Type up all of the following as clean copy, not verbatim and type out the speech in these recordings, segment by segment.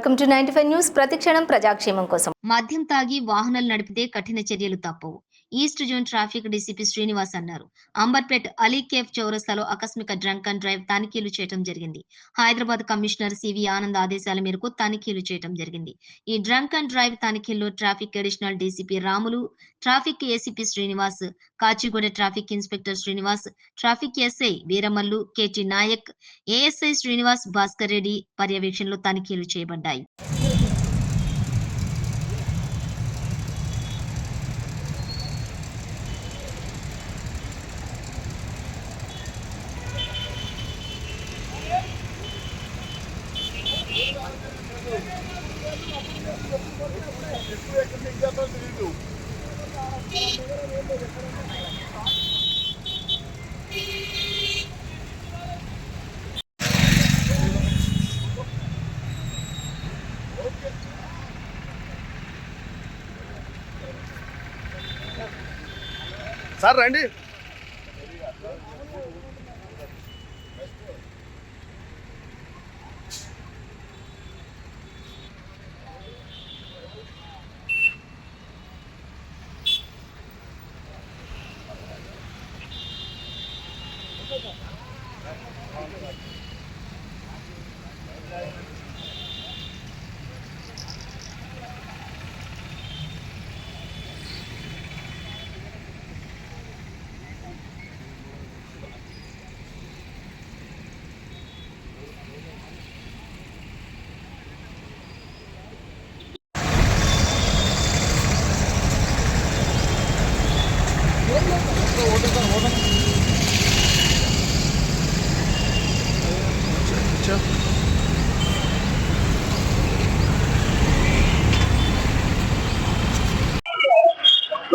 Welcome to 95 news. ప్రతిక్షణం ప్రజాక్షేమం కోసం. మద్యం తాగి వాహనాలు నడిపితే కఠిన చర్యలు తప్పవు. East zone traffic DCP Srinivas అన్నారు. అంబర్పేట్ అలీకేఫ్ చౌరస్తాలో ఆకస్మిక డ్రంక్ అండ్ డ్రైవ్ తనిఖీలు చేయడం జరిగింది. హైదరాబాద్ కమిషనర్ సివి ఆనంద్ ఆదేశాల మేరకు తనిఖీలు చేయడం జరిగింది. ఈ డ్రంక్ అండ్ డ్రైవ్ తనిఖీల్లో traffic additional DCP Ramulu, traffic ACP Srinivas, Kachiguda traffic inspector Srinivas, traffic SI Veeramallu, KT Nayak, ASI Srinivas, Bhaskar Reddy పర్యవేక్షణలో తనిఖీలు చేయబడ్డాయి. సార్ రండి.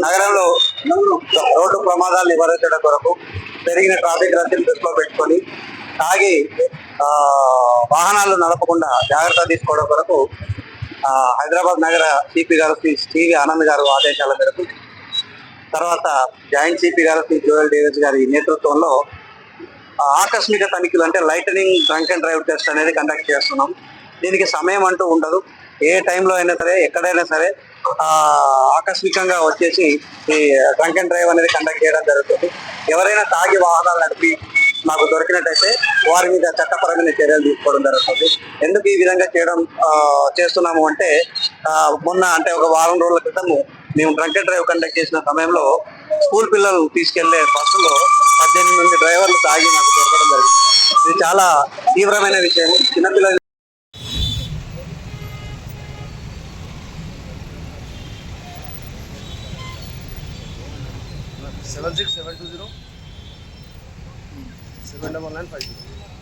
నగరంలో రోడ్డు ప్రమాదాలు నివారించడం కొరకు పెరిగిన ట్రాఫిక్ రద్దీని దృష్టిలో పెట్టుకొని తాగి వాహనాలు నడపకుండా జాగ్రత్త తీసుకోవడం కొరకు హైదరాబాద్ నగర సిపి గారు శ్రీ సివి ఆనంద్ గారు ఆదేశాల మేరకు, తర్వాత జాయింట్ సిపి గారు శ్రీ జోయల్ డేవిస్ గారి నేతృత్వంలో ఆకస్మిక తనిఖీలు అంటే lightening drunk and drive test అనేది కండక్ట్ చేస్తున్నాం. దీనికి సమయం అంటూ ఉండదు. ఏ టైంలో అయినా సరే, ఎక్కడైనా సరే ఆకస్మికంగా వచ్చేసి ఈ డ్రంక్ అండ్ డ్రైవ్ అనేది కండక్ట్ చేయడం జరుగుతుంది. ఎవరైనా తాగి వాహనాలు నడిపి మాకు దొరికినట్టయితే వారి మీద చట్టపరమైన చర్యలు తీసుకోవడం జరుగుతుంది. ఎందుకు ఈ విధంగా చేస్తున్నాము అంటే మొన్న అంటే ఒక వారం రోజుల క్రితం మేము డ్రంక్ అండ్ డ్రైవ్ కండక్ట్ చేసిన సమయంలో స్కూల్ పిల్లలు తీసుకెళ్లే బస్సులో 18 మంది డ్రైవర్లు తాగి మాకు దొరకడం జరిగింది. ఇది చాలా తీవ్రమైన విషయం. చిన్నపిల్లలు 76720 79995.